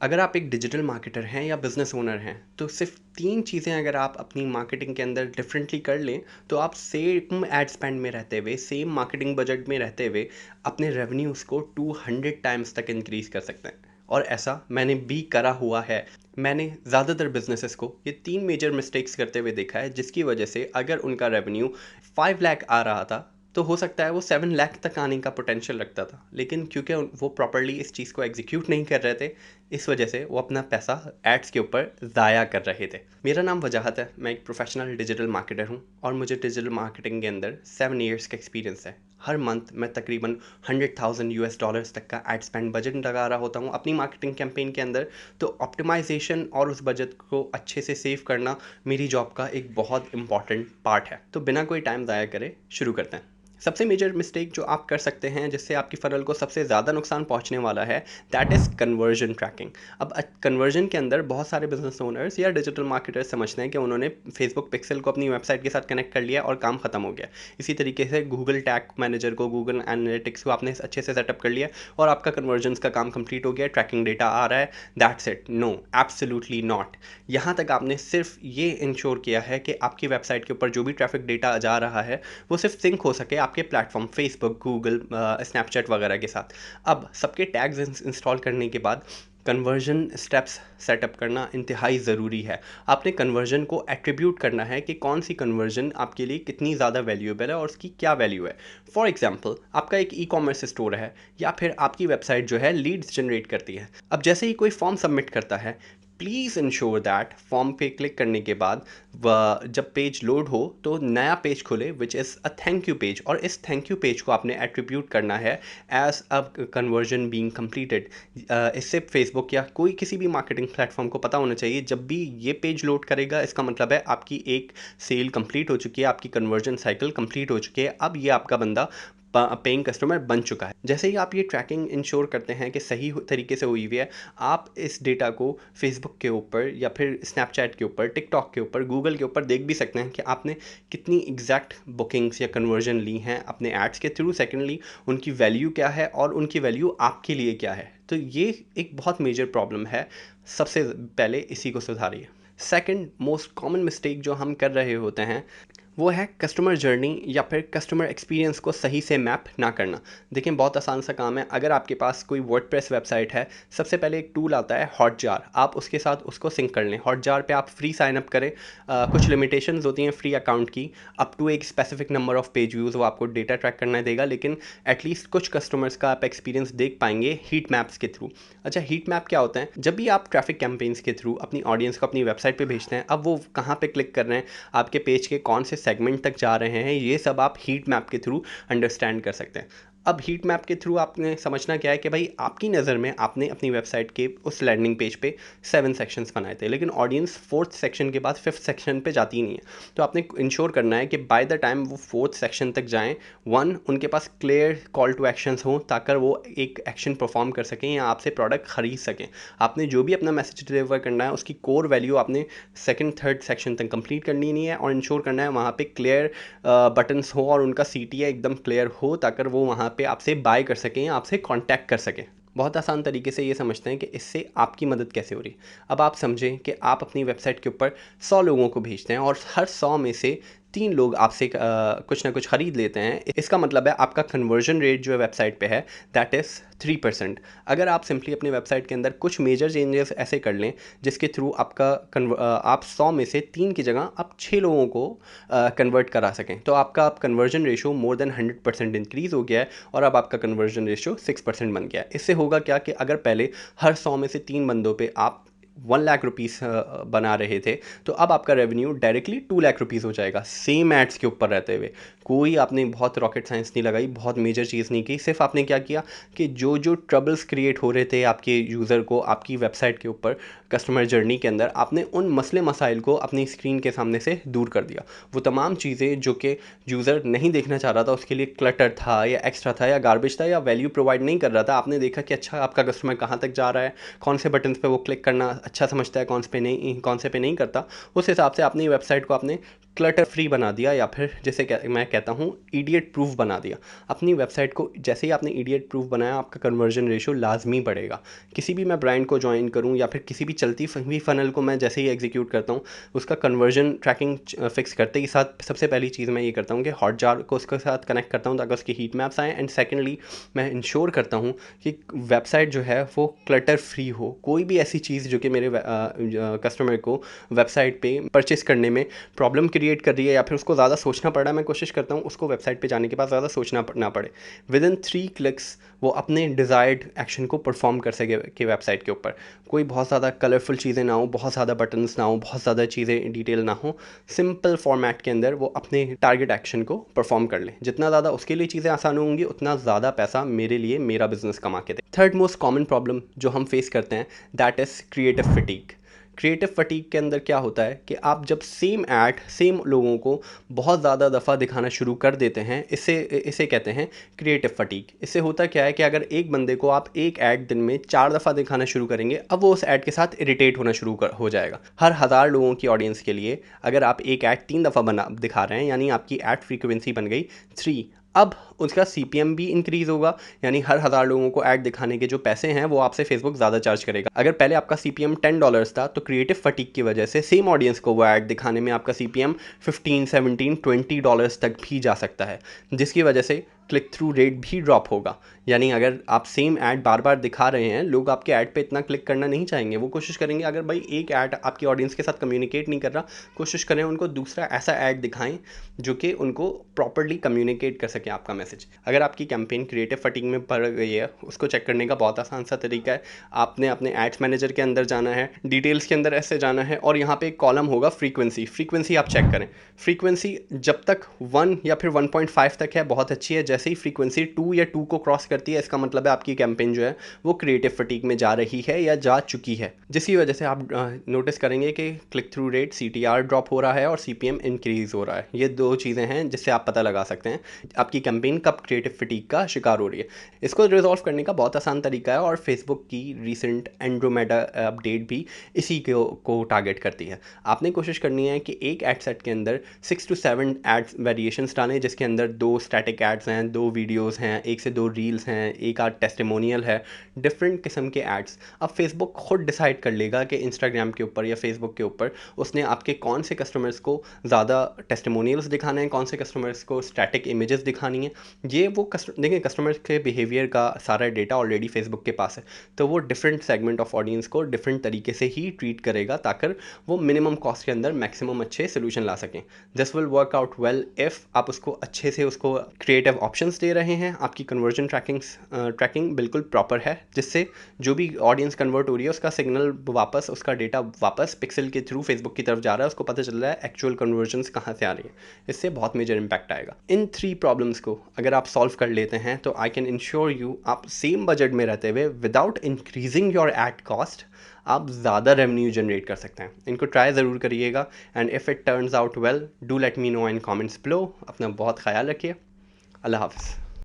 अगर आप एक डिजिटल मार्केटर हैं या बिजनेस ओनर हैं तो सिर्फ तीन चीज़ें अगर आप अपनी मार्केटिंग के अंदर डिफरेंटली कर लें तो आप सेम एड स्पेंड में रहते हुए सेम मार्केटिंग बजट में रहते हुए अपने रेवेन्यूज़ को 200 टाइम्स तक इंक्रीज कर सकते हैं। और ऐसा मैंने भी करा हुआ है। मैंने ज़्यादातर बिजनेसेस को ये तीन मेजर मिस्टेक्स करते हुए देखा है, जिसकी वजह से अगर उनका रेवेन्यू 5 लाख आ रहा था तो हो सकता है वो 7 लाख तक आने का पोटेंशियल रखता था, लेकिन क्योंकि वो प्रॉपरली इस चीज़ को एग्जीक्यूट नहीं कर रहे थे, इस वजह से वो अपना पैसा एड्स के ऊपर ज़ाया कर रहे थे। मेरा नाम वजाहत है, मैं एक प्रोफेशनल डिजिटल मार्केटर हूँ और मुझे डिजिटल मार्केटिंग के अंदर 7 ईयर्स का एक्सपीरियंस है। हर मंथ मैं तकरीबन $100,000 तक का एड स्पेंड बजट लगा रहा होता हूँ अपनी मार्केटिंग कैंपेन के अंदर। तो ऑप्टिमाइजेशन और उस बजट को अच्छे से सेव करना मेरी जॉब का एक बहुत इंपॉर्टेंट पार्ट है। तो बिना कोई टाइम ज़ाया करे शुरू करते हैं। सबसे मेजर मिस्टेक जो आप कर सकते हैं जिससे आपकी फ़नल को सबसे ज़्यादा नुकसान पहुंचने वाला है, दैट इज़ कन्वर्जन ट्रैकिंग। अब कन्वर्जन के अंदर बहुत सारे बिजनेस ओनर्स या डिजिटल मार्केटर्स समझते हैं कि उन्होंने फेसबुक पिक्सल को अपनी वेबसाइट के साथ कनेक्ट कर लिया और काम खत्म हो गया। इसी तरीके से गूगल टैग मैनेजर को, गूगल एनालिटिक्स को आपने अच्छे से सेटअप कर लिया और आपका कन्वर्जन का काम कंप्लीट हो गया, ट्रैकिंग डेटा आ रहा है, that's it. No, absolutely not. यहाँ तक आपने सिर्फ ये इंश्योर किया है कि आपकी वेबसाइट के ऊपर जो भी ट्रैफिक डेटा जा रहा है वो सिर्फ सिंक हो सके आपके प्लेटफॉर्म फेसबुक, गूगल, स्नैपचैट वगैरह के साथ। अब सबके टैग्स इंस्टॉल करने के बाद कन्वर्जन स्टेप्स सेटअप करना इंतहाई ज़रूरी है। आपने कन्वर्जन को एट्रीब्यूट करना है कि कौन सी कन्वर्जन आपके लिए कितनी ज़्यादा वैल्यूएबल है और उसकी क्या वैल्यू है। फॉर एग्जांपल, आपका एक ई कॉमर्स स्टोर है या फिर आपकी वेबसाइट जो है लीड्स जनरेट करती है। अब जैसे ही कोई फॉर्म सबमिट करता है, प्लीज़ इंश्योर दैट फॉर्म पे क्लिक करने के बाद जब पेज लोड हो तो नया पेज खुले which is a thank you page, और इस थैंक यू पेज को आपने एट्रीब्यूट करना है as a conversion being completed. इससे फेसबुक या कोई किसी भी मार्केटिंग प्लेटफॉर्म को पता होना चाहिए जब भी ये पेज लोड करेगा इसका मतलब है आपकी एक सेल कंप्लीट हो चुकी है, आपकी कन्वर्जन साइकिल कंप्लीट हो चुकी है, अब ये आपका बंदा पेइंग कस्टमर बन चुका है। जैसे ही आप ये ट्रैकिंग इंश्योर करते हैं कि सही तरीके से हुई हुई है, आप इस डेटा को फेसबुक के ऊपर या फिर स्नैपचैट के ऊपर, टिकटॉक के ऊपर, गूगल के ऊपर देख भी सकते हैं कि आपने कितनी एग्जैक्ट बुकिंग्स या कन्वर्जन ली हैं अपने एड्स के थ्रू। सेकेंडली, उनकी वैल्यू क्या है और उनकी वैल्यू आपके लिए क्या है। तो ये एक बहुत मेजर प्रॉब्लम है, सबसे पहले इसी को सुधारिए। सेकंड मोस्ट कॉमन मिस्टेक जो हम कर रहे होते हैं वो है कस्टमर जर्नी या फिर कस्टमर एक्सपीरियंस को सही से मैप ना करना। देखिए, बहुत आसान सा काम है। अगर आपके पास कोई वर्डप्रेस वेबसाइट है, सबसे पहले एक टूल आता है हॉटजार, आप उसके साथ उसको सिंक कर लें। हॉटजार पे आप फ्री साइन अप करें। कुछ लिमिटेशंस होती हैं फ्री अकाउंट की, अप टू एक specific number of page views वो आपको डेटा ट्रैक करना देगा, लेकिन एटलीस्ट कुछ कस्टमर्स का आप एक्सपीरियंस देख पाएंगे हीट मैप्स के थ्रू। अच्छा, हीट मैप क्या होता है? जब भी आप ट्रैफिक कैंपेन्स के थ्रू अपनी ऑडियंस को अपनी वेबसाइट पर भेजते हैं, अब वो कहाँ पर क्लिक कर रहे हैं, आपके पेज के कौन से सेगमेंट तक जा रहे हैं, ये सब आप हीट मैप के थ्रू अंडरस्टैंड कर सकते हैं। अब हीट मैप के थ्रू आपने समझना क्या है कि भाई आपकी नज़र में आपने अपनी वेबसाइट के उस लैंडिंग पेज पे 7 सेक्शंस बनाए थे, लेकिन ऑडियंस 4th सेक्शन के बाद 5th सेक्शन पे जाती ही नहीं है। तो आपने इंश्योर करना है कि बाय द टाइम वो 4th सेक्शन तक जाएं, उनके पास क्लियर कॉल टू एक्शंस हों ताकि वो एक एक्शन परफॉर्म कर सकें या आपसे प्रोडक्ट खरीद सकें। आपने जो भी अपना मैसेज डिलीवर करना है उसकी कोर वैल्यू आपने 2nd 3rd सेक्शन तक कंप्लीट करनी नहीं है, और इंश्योर करना है वहाँ पे क्लियर बटन्स हो और उनका CTA एकदम क्लियर हो ताकि वो वहाँ पे आपसे बाय कर सकें, आपसे कांटेक्ट कर सकें। बहुत आसान तरीके से ये समझते हैं कि इससे आपकी मदद कैसे हो रही। अब आप समझें कि आप अपनी वेबसाइट के ऊपर 100 लोगों को भेजते हैं और हर 100 में से 3 लोग आपसे कुछ ना कुछ ख़रीद लेते हैं। इसका मतलब है आपका कन्वर्जन रेट जो है वेबसाइट पे है, दैट इज़ 3%। अगर आप सिंपली अपनी वेबसाइट के अंदर कुछ मेजर चेंजेस ऐसे कर लें जिसके थ्रू आप 100 में से 3 की जगह आप 6 लोगों को कन्वर्ट करा सकें, तो आपका conversion ratio more than 100% increase हो गया है और अब आपका कन्वर्जन रेशो 6% बन गया है। इससे होगा क्या कि अगर पहले हर 100 में से 3 बंदों पे आप 1 लाख रुपीज़ बना रहे थे, तो अब आपका रेवेन्यू डायरेक्टली 2 लाख रुपीज़ हो जाएगा सेम एड्स के ऊपर रहते हुए। कोई आपने बहुत रॉकेट साइंस नहीं लगाई, बहुत मेजर चीज़ नहीं की, सिर्फ आपने क्या किया कि जो जो ट्रबल्स क्रिएट हो रहे थे आपके यूज़र को आपकी वेबसाइट के ऊपर कस्टमर जर्नी के अंदर, आपने उन मसले मसाइल को अपनी स्क्रीन के सामने से दूर कर दिया। वो तमाम चीज़ें जो कि यूज़र नहीं देखना चाह रहा था, उसके लिए क्लटर था या एक्स्ट्रा था या गार्बेज था या वैल्यू प्रोवाइड नहीं कर रहा था, आपने देखा कि अच्छा आपका कस्टमर कहाँ तक जा रहा है, कौन से बटन्स पे वो क्लिक करना अच्छा समझता है, कौन से पे नहीं करता। उस हिसाब से अपनी वेबसाइट को आपने क्लटर फ्री बना दिया, या फिर जैसे मैं कहता हूँ इडियट प्रूफ बना दिया। अपनी वेबसाइट को जैसे ही आपने इडियट प्रूफ बनाया, आपका कन्वर्जन रेशियो लाजमी बढ़ेगा। किसी भी मैं ब्रांड को ज्वाइन करूँ या फिर किसी भी चलती हुई फ़नल को मैं जैसे ही एग्जीक्यूट करता हूँ, उसका कन्वर्जन ट्रैकिंग फिक्स करते ही साथ सबसे पहली चीज़ मैं ये करता हूँ कि हॉटजार को उसके साथ कनेक्ट करता हूँ ताकि उसकी हीट मैप्स आएँ। एंड सेकेंडली मैं इंश्योर करता हूँ कि वेबसाइट जो है वो क्लटर फ्री हो। कोई भी ऐसी चीज़ जो कि मेरे कस्टमर को वेबसाइट पे परचेस करने में प्रॉब्लम क्रिएट कर रही है या फिर उसको ज़्यादा सोचना पड़ रहा है, मैं कोशिश करता हूँ उसको वेबसाइट पे जाने के बाद ज़्यादा सोचना ना पड़े। विद इन 3 क्लिक्स वो अपने डिज़ायर्ड एक्शन को परफॉर्म कर सके कि वेबसाइट के ऊपर कोई बहुत ज़्यादा कलरफुल चीज़ें ना हो, बहुत ज़्यादा बटन्स ना हो, बहुत ज़्यादा चीज़ें डिटेल ना हो, सिंपल फॉर्मेट के अंदर वो अपने टारगेट एक्शन को परफॉर्म कर लें। जितना ज़्यादा उसके लिए चीज़ें आसान होंगी, उतना ज़्यादा पैसा मेरे लिए मेरा बिजनेस कमा के दे। थर्ड मोस्ट कॉमन प्रॉब्लम जो हम फेस करते हैं, that is creative fatigue. Creative fatigue के अंदर क्या होता है कि आप जब सेम ऐड सेम लोगों को बहुत ज़्यादा दफ़ा दिखाना शुरू कर देते हैं, इसे कहते हैं क्रिएटिव फटीग। इससे होता क्या है कि अगर एक बंदे को आप एक ऐड दिन में 4 दफ़ा दिखाना शुरू करेंगे, अब वो उस ऐड के साथ इरिटेट होना हो जाएगा। हर 1000 लोगों की ऑडियंस के लिए अगर आप एक ऐड 3 दफ़ा दिखा रहे हैं, यानी आपकी ऐड फ्रीक्वेंसी बन गई 3। अब उसका सीपीएम भी इंक्रीज़ होगा, यानी हर 1000 लोगों को ऐड दिखाने के जो पैसे हैं वो आपसे फेसबुक ज़्यादा चार्ज करेगा। अगर पहले आपका सीपीएम $10 था, तो क्रिएटिव फटीग की वजह से सेम ऑडियंस को वो ऐड दिखाने में आपका सीपीएम 15, 17, $20 तक भी जा सकता है, जिसकी वजह से क्लिक थ्रू रेट भी ड्रॉप होगा। यानी अगर आप सेम ऐड बार बार दिखा रहे हैं, लोग आपके ऐड पे इतना क्लिक करना नहीं चाहेंगे। वो कोशिश करेंगे, अगर भाई एक ऐड आपकी ऑडियंस के साथ कम्युनिकेट नहीं कर रहा, कोशिश करें उनको दूसरा ऐसा ऐड दिखाएं जो कि उनको प्रॉपर्ली कम्युनिकेट कर सके आपका मैसेज। अगर आपकी कैंपेन क्रिएटिव फटीग में पड़ गई है, उसको चेक करने का बहुत आसान सा तरीका है। आपने अपने एड्स मैनेजर के अंदर जाना है, डिटेल्स के अंदर ऐसे जाना है, और यहाँ पे एक कॉलम होगा फ्रीक्वेंसी आप चेक करें। फ्रीक्वेंसी जब तक 1 या फिर 1.5 तक है, बहुत अच्छी है। जैसे ही फ्रीक्वेंसी 2 या 2 को क्रॉस करती है, इसका मतलब है आपकी कैंपेन जो है वो क्रिएटिव फटीग में जा रही है या जा चुकी है, जिसकी वजह से आप नोटिस करेंगे कि click through rate CTR drop हो रहा है और CPM इंक्रीज हो रहा है। ये 2 चीज़ें हैं जिससे आप पता लगा सकते हैं आपकी कैंपेन कब क्रिएटिव फटीग का शिकार हो रही है। इसको रिजॉल्व करने का बहुत आसान तरीका है, और फेसबुक की रिसेंट एंड्रोमेडा अपडेट भी इसी को टारगेट करती है। आपने कोशिश करनी है कि एक एड सेट के अंदर 6 to 7 एड्स वेरिएशंस डालें, जिसके अंदर 2 स्टैटिक एड्स हैं, 2 वीडियोस हैं, 1 से 2 रील्स हैं, एक आध टेस्टिमोनियल है, डिफरेंट किस्म के एड्स। अब फेसबुक खुद डिसाइड कर लेगा कि इंस्टाग्राम के ऊपर या फेसबुक के ऊपर उसने आपके कौन से कस्टमर्स को ज़्यादा टेस्टिमोनियल्स दिखाने हैं, कौन से कस्टमर्स को स्टैटिक इमेजेस दिखानी है। ये वो देखिए, कस्टमर्स के बिहेवियर का सारा डेटा ऑलरेडी फेसबुक के पास है, तो वो डिफरेंट सेगमेंट ऑफ ऑडियंस को डिफरेंट तरीके से ही ट्रीट करेगा ताकि वो मिनिमम कॉस्ट के अंदर मैक्सिमम अच्छे सोल्यूशन ला सकें। This will work out well if आप उसको अच्छे से उसको क्रिएटिव ऑप्शंस दे रहे हैं। आपकी कन्वर्जन ट्रैकिंग बिल्कुल प्रॉपर है, जिससे जो भी ऑडियंस कन्वर्ट हो रही है उसका सिग्नल वापस, उसका डेटा वापस पिक्सल के थ्रू फेसबुक की तरफ जा रहा है, उसको पता चल रहा है एक्चुअल कन्वर्जन्स कहाँ से आ रही है। इससे बहुत मेजर इम्पैक्ट आएगा। इन 3 प्रॉब्लम्स को अगर आप सॉल्व कर लेते हैं, तो आई कैन इंश्योर यू, आप सेम बजट में रहते हुए without increasing your add cost आप ज़्यादा रेवेन्यू जनरेट कर सकते हैं। इनको ट्राई ज़रूर करिएगा, and if it turns out well, do let me know in comments below. अपना बहुत ख्याल रखिए। अल्लाह हाफ़िज़।